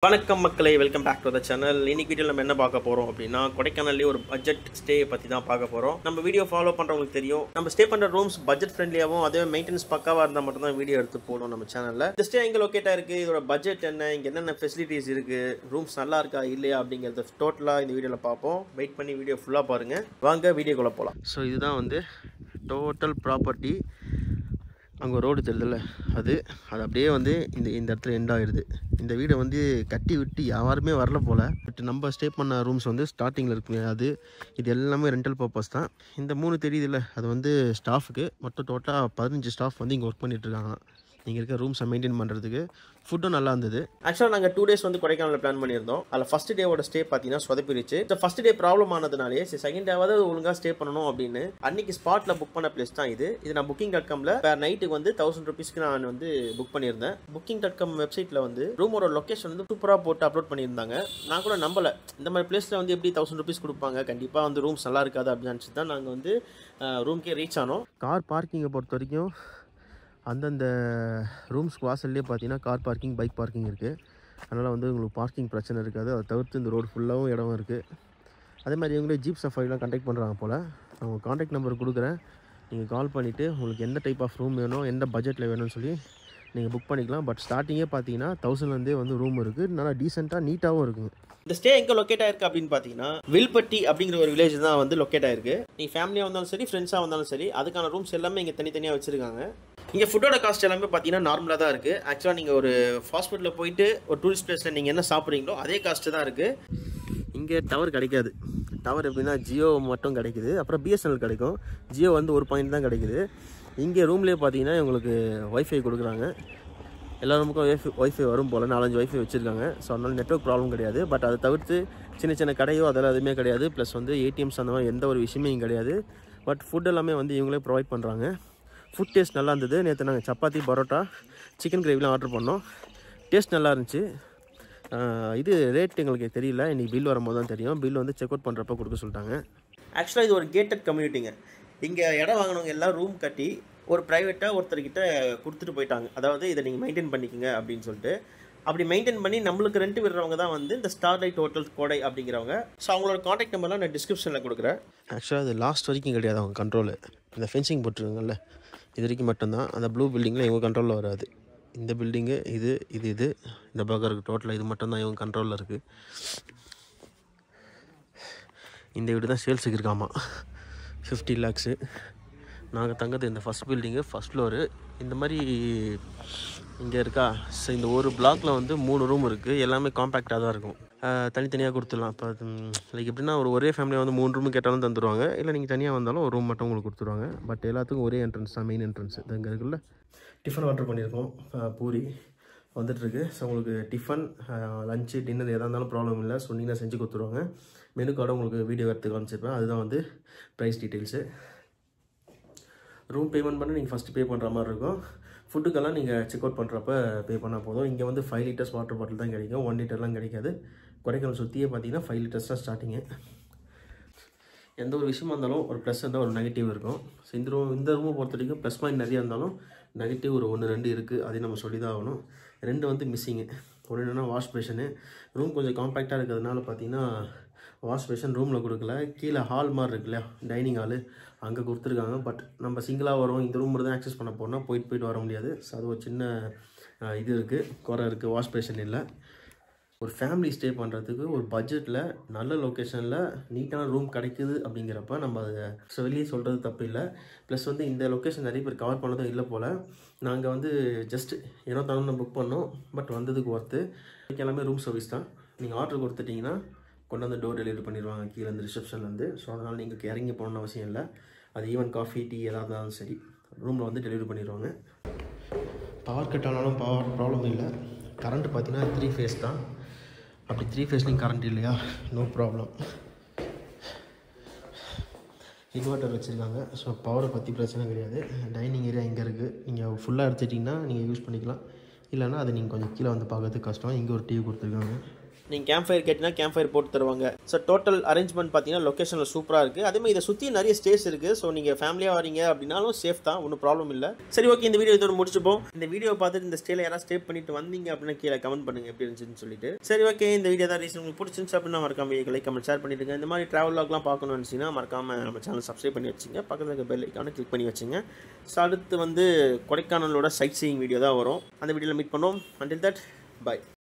வணக்கம் மக்களே, welcome back to the channel. இன்னைக்கு வீடியோவில் நம்ம என்ன பார்க்க போகிறோம் அப்படின்னா, கொடைக்கானல்லே ஒரு பட்ஜெட் ஸ்டே பற்றி தான் பார்க்க போகிறோம். நம்ம வீடியோ ஃபாலோ பண்ணுறவங்களுக்கு தெரியும், நம்ம ஸ்டே பண்ணுற ரூம்ஸ் பட்ஜெட் ஃப்ரெண்ட்லியாகவும் அதே மெயின்டெனன்ஸ் பக்காவாக இருந்தால் மட்டும் தான் வீடியோ எடுத்து போடும் நம்ம சேனலில். இந்த ஸ்டே எங்கே லொக்கேட்டாக இருக்குது, இதோட பட்ஜெட் என்ன, இங்கே என்னென்ன ஃபெசிலிட்டிஸ் இருக்குது, ரூம்ஸ் நல்லா இருக்கா இல்லையா அப்படிங்கிறத டோட்டலாக இந்த வீடியோவில் பார்ப்போம். வெயிட் பண்ணி வீடியோ ஃபுல்லாக பாருங்கள். வாங்க வீடியோக்குள்ளே போகலாம். ஸோ இதுதான் வந்து டோட்டல் ப்ராப்பர்ட்டி. அங்கே ரோடு தெரியுதுல்ல, அது அப்படியே வந்து இந்த இடத்துல எண்ட் ஆகிடுது. இந்த வீடை வந்து கட்டி விட்டு யாருமே வரல போல். பட் நம்ம ஸ்டே பண்ண ரூம்ஸ் வந்து ஸ்டார்டிங்கில் இருக்குங்க. இது எல்லாமே ரெண்டல் பர்பஸ் தான். இந்த 3 தெரியுதுல்ல, அது வந்து ஸ்டாஃபுக்கு. மொத்தம் டோட்டலாக 15 ஸ்டாஃப் வந்து இங்கே ஒர்க் பண்ணிகிட்ருக்காங்க. இங்கே இருக்க ரூம்ஸை மெயின்டைன் பண்ணுறதுக்கு. ஃபுட்டும் நல்லா இருந்தது. ஆக்சுவலாக நாங்கள் 2 days வந்து கொடைக்கானலில் பிளான் பண்ணியிருந்தோம். அதில் ஃபஸ்ட் டேவோட ஸ்டே பார்த்தீங்கன்னா சொதப்பிடுச்சு. இந்த ஃபஸ்ட் டே ப்ராப்ளம் ஆனதுனாலே சரி செகண்ட் டேவாவது ஒழுங்காக ஸ்டே பண்ணணும் அப்படின்னு அன்னைக்கு ஸ்பாட்டில் புக் பண்ண பிளேஸ் தான் இது. நான் Booking.comல நைட்டுக்கு வந்து 1000 rupeesக்கு நான் வந்து புக் பண்ணியிருந்தேன். Booking.com வெப்சைட்டில் வந்து ரூமோட லொக்கேஷன் வந்து சூப்பராக போட்டு அப்லோட் பண்ணியிருந்தாங்க. நான் கூட நம்பலை, இந்த மாதிரி பிளேஸில் வந்து எப்படி 1000 rupees கொடுப்பாங்க, கண்டிப்பாக வந்து ரூம்ஸ் நல்லா இருக்காது அப்படின்னு நினச்சி தான் நாங்கள் வந்து ரூம்க்கே ரீச் ஆனோம். கார் பார்க்கிங்கை பொறுத்த வரைக்கும் அந்தந்த ரூம்ஸ்க்கு வாசல்லே பார்த்தீங்கன்னா கார் பார்க்கிங், பைக் பார்க்கிங் இருக்குது. அதனால் வந்து உங்களுக்கு பார்க்கிங் பிரச்சனை இருக்காது. அதை தவிர்த்து இந்த ரோடு ஃபுல்லாகவும் இடம் இருக்குது. அதே மாதிரி இவங்களே ஜீப் சஃபாரிலாம் கண்டக்ட் பண்ணுறாங்க போல். நான் உங்கள் காண்டாக்ட் நம்பர் கொடுக்குறேன். நீங்கள் கால் பண்ணிவிட்டு உங்களுக்கு எந்த டைப் ஆஃப் ரூம் வேணும், எந்த பட்ஜெட்டில் வேணும்னு சொல்லி நீங்கள் புக் பண்ணிக்கலாம். பட் ஸ்டார்டிங்கே பார்த்தீங்கன்னா 1000லேருந்தே வந்து ரூம் இருக்குது. நல்லா டீசெண்டாக நீட்டாகவும் இருக்குங்க. இந்த ஸ்டே எங்கே லொக்கேட் ஆயிருக்கு அப்படின்னு பார்த்தீங்கன்னா, வில்பட்டி அப்படிங்கிற ஒரு வில்லேஜ் தான் வந்து லொக்கேட் ஆயிருக்கு. நீங்கள் ஃபேமிலியாக வந்தாலும் சரி, ஃப்ரெண்ட்ஸாக வந்தாலும் சரி, அதுக்கான ரூம்ஸ் எல்லாமே இங்கே தனித்தனியாக வச்சுருக்காங்க. இங்கே ஃபுட்டோட காஸ்ட் எல்லாமே பார்த்தீங்கன்னா நார்மலாக தான் இருக்குது. ஆக்சுவலாக நீங்கள் ஒரு ஃபாஸ்ட் ஃபுட்டில் போயிட்டு ஒரு டூரிஸ்ட் பிளேஸில் நீங்கள் என்ன சாப்பிட்றீங்களோ அதே காஸ்ட்டு தான் இருக்குது. இங்கே டவர் கிடைக்காது. டவர் எப்படின்னா ஜியோ மட்டும் கிடைக்குது, அப்புறம் பிஎஸ்என்எல் கிடைக்கும். ஜியோ வந்து ஒரு பாயிண்ட் தான் கிடைக்குது. இங்கே ரூம்லேயே பார்த்தீங்கன்னா உங்களுக்கு ஒய்ஃபை கொடுக்குறாங்க. எல்லா ரூமுக்கும் ஒய்ஃபை வரும் போல் 4-5 ஒய்ஃபை வச்சுருக்காங்க. ஸோ அதனால் நெட்வொர்க் ப்ராப்ளம் கிடையாது. பட் அதை தவிர்த்து சின்ன சின்ன கடையோ அதெல்லாம் எதுவுமே கிடையாது. ப்ளஸ் வந்து ஏடிஎம்ஸ் அந்த மாதிரி எந்த ஒரு விஷயமே இங்கே கிடையாது. பட் ஃபுட் எல்லாமே வந்து இவங்களே ப்ரொவைட் பண்ணுறாங்க. ஃபுட் டேஸ்ட் நல்லா இருந்தது. நேற்று நாங்கள் சப்பாத்தி, பரோட்டா, சிக்கன் கிரேவிலாம் ஆர்டர் பண்ணோம். டேஸ்ட் நல்லா இருந்துச்சு. இது ரேட் எங்களுக்கு தெரியல, இன்றைக்கி பில் வரும்போது தான் தெரியும். பில் வந்து செக் அவுட் பண்ணுறப்ப கொடுக்க சொல்லிட்டாங்க. ஆக்சுவலாக இது ஒரு கேட்டட் கம்யூனிட்டிங்க. இங்கே இடம் வாங்கினவங்க எல்லாம் ரூம் கட்டி ஒரு ப்ரைவேட்டாக ஒருத்தர்கிட்ட கொடுத்துட்டு போயிட்டாங்க. அதாவது இதை நீங்கள் மெயின்டைன் பண்ணிக்கங்க அப்படின்னு சொல்லிட்டு. அப்படி மெயின்டைன் பண்ணி நம்மளுக்கு ரெண்ட் விடுறவங்க தான் வந்து இந்த ஸ்டார்லைட் ஹோட்டல்ஸ் கோடை அப்படிங்கிறவங்க. ஸோ அவங்களோட காண்டாக்ட் நம்பர்லாம் நான் டிஸ்கிரிப்ஷனில் கொடுக்குறேன். ஆக்சுவலாக அது லாஸ்ட் வரைக்கும் கிடையாது அவங்க கண்ட்ரோலு. இந்த ஃபென்சிங் போட்டுருங்கல்ல, இது வரைக்கும் மட்டும்தான். அந்த ப்ளூ பில்டிங்கில் இவங்க கண்ட்ரோலில் வராது. இந்த பில்டிங்கு இது இந்த பக்கம் இருக்குது. டோட்டலாக இது மட்டும்தான் இவங்க கண்ட்ரோலில் இருக்குது. இந்த வீடு தான் சேல்ஸுக்கு இருக்காமா, 50 lakhs. நாங்கள் தங்கிறது இந்த ஃபஸ்ட் பில்டிங்கு, ஃபஸ்ட் ஃப்ளோரு. இந்த மாதிரி இங்கே இருக்கா. ஸோ இந்த ஒரு பிளாக்கில் வந்து 3 ரூம் இருக்குது. எல்லாமே காம்பேக்டாக தான் இருக்கும். தனித்தனியாக கொடுத்துடலாம். இப்போ லைக் எப்படின்னா ஒரே ஃபேமிலியாக வந்து 3 ரூமு கேட்டாலும் தந்துடுவாங்க. இல்லை நீங்கள் தனியாக வந்தாலும் ஒரு ரூம் மட்டும் உங்களுக்கு கொடுத்துருவாங்க. பட் எல்லாத்துக்கும் ஒரே என்ட்ரன்ஸ் தான், மெயின் என்ட்ரன்ஸ். இது இங்கே இருக்குல்ல. டிஃபன் ஆர்டர் பண்ணியிருக்கோம். பூரி வந்துட்டுருக்கு. ஸோ உங்களுக்கு டிஃபன், லஞ்சு, டின்னர் எதாக இருந்தாலும் ப்ராப்ளம் இல்லை. சொன்னீங்கன்னா செஞ்சு கொடுத்துருவாங்க. மெனு கார்டை உங்களுக்கு வீடியோ எடுத்து காமிச்சிருப்பேன். அதுதான் வந்து ப்ரைஸ் டீட்டெயில்ஸு. ரூம் பேமெண்ட் பண்ண நீங்கள் ஃபஸ்ட்டு பே பண்ணுற மாதிரி இருக்கும். ஃபுட்டுக்கெல்லாம் நீங்கள் செக் அவுட் பண்ணுறப்ப பே பண்ணால் போதும். இங்கே வந்து 5 liters வாட்டர் பாட்டில் தான் கிடைக்கும், 1 literலாம் கிடைக்காது. கொடைக்கானல் சுற்றியே பார்த்தீங்கன்னா 5 liters தான் ஸ்டார்டிங்கு. எந்த ஒரு விஷயமா இருந்தாலும் ஒரு ப்ளஸ் இருந்தால் ஒரு நெகட்டிவ் இருக்கும். ஸோ இந்த ரூமை பொறுத்த வரைக்கும் ப்ளஸ் பாயிண்ட் நிறையா இருந்தாலும் நெகட்டிவ் ஒரு 1-2 இருக்குது. அதையும் நம்ம சொல்லி தான் ஆகணும். 2 வந்து மிஸ்ஸிங்கு. ஒன்று என்னென்னா வாஷ் பேஷனு. ரூம் கொஞ்சம் காம்பேக்டாக இருக்கிறதுனால பார்த்தீங்கன்னா வாஷ் பேஷன் ரூமில் கொடுக்கல. கீழே ஹால் மாதிரி இருக்கு இல்லையா, டைனிங் ஹாலு, அங்கே கொடுத்துருக்காங்க. பட் நம்ம சிங்கிளாக வரோம், இந்த ரூம் தான் ஆக்சஸ் பண்ண போனால் போயிட்டு வர முடியாது. ஸோ அது ஒரு சின்ன இது இருக்குது, குறை இருக்குது. வாஷ் பேஷன் இல்லை. ஒரு ஃபேமிலி ஸ்டே பண்ணுறதுக்கு ஒரு பட்ஜெட்டில் நல்ல லொக்கேஷனில் நீட்டான ரூம் கிடைக்குது அப்படிங்கிறப்ப நம்ம அதை வெளியே சொல்கிறது தப்பு இல்லை. ப்ளஸ் வந்து இந்த லொக்கேஷன் நிறைய பேர் கவர் பண்ணதும் இல்லை போல். நாங்கள் வந்து ஜஸ்ட் ஏனோ தானே புக் பண்ணோம். பட் வந்ததுக்கு ஒர்த்து. எல்லாமே ரூம் சர்வீஸ் தான். நீங்கள் ஆர்டர் கொடுத்துட்டிங்கன்னா கொண்டு வந்து டோர் டெலிவரி பண்ணிடுவாங்க கீழே இந்த ரிசப்ஷன்லேருந்து. ஸோ அதனால் நீங்கள் இறங்கி போகணுன்னு அவசியம் இல்லை. அது ஈவன் காஃபி, டீ எதாக இருந்தாலும் சரி ரூமில் வந்து டெலிவரி பண்ணிடுவாங்க. பவர் கட் ஆனாலும் ப்ராப்ளம் இல்லை. கரண்ட்டு பார்த்தீங்கன்னா 3 phase தான். அப்படி 3 phase கரண்ட் இல்லையா, நோ ப்ராப்ளம். இன்வெர்ட்டர் வச்சுருக்காங்க. ஸோ பவரை பற்றி பிரச்சனை கிடையாது. டைனிங் ஏரியா இங்கே இருக்குது. நீங்கள் ஃபுல்லாக எடுத்துட்டிங்கன்னா நீங்கள் யூஸ் பண்ணிக்கலாம். இல்லைனா அதை நீங்கள் கொஞ்சம் கீழே வந்து பார்க்கறதுக்கு கஷ்டம். இங்கே ஒரு டிவி கொடுத்துருக்காங்க. நீங்கள் கேம்ப் ஃபயர் கேட்டிங்கன்னா கேம்ப் ஃபயர் போட்டு தருவாங்க. ஸோ டோட்டல் அரேஞ்ச்மெண்ட் பார்த்தீங்கன்னா லொக்கேஷனில் சூப்பராக இருக்குது. அதேமாதிரி இதை சுற்றி நிறைய ஸ்டேஸ் இருக்குது. ஸோ நீங்கள் ஃபேமிலியாக வரீங்க அப்படின்னாலும் சேஃப் தான், ஒன்றும் ப்ராப்ளம் இல்லை. சரி, ஓகே, இந்த வீடியோ இதோட முடிச்சுப்போம். இந்த வீடியோ பார்த்துட்டு இந்த ஸ்டேல யாராவது ஸ்டே பண்ணிட்டு வந்தீங்க அப்படின்னா கீழே கமெண்ட் பண்ணுங்கள் எப்படி இருந்துச்சுன்னு சொல்லிட்டு. சரி, ஓகே, இந்த வீடியோ தான் ரீசன் உங்களுக்கு பிடிச்சிருந்துச்சு அப்படின்னா மறக்காம லைக் கமெண்ட் ஷேர் பண்ணிவிடுங்க. இந்த மாதிரி ட்ராவல் லாக்லாம் பார்க்கணும்னு நினச்சிங்கன்னா மறக்காமல் நம்ம சேனல் சப்ஸ்கிரைப் பண்ணி வச்சுங்க. பக்கத்தில் இருக்க பெல் ஐக்கானை கிளிக் பண்ணி வச்சுங்க. ஸோ அடுத்து கொடைக்கானலோட சைட் சீயிங் வீடியோ தான் வரும். அந்த வீடியோவில் மீட் பண்ணோம். Until that, by.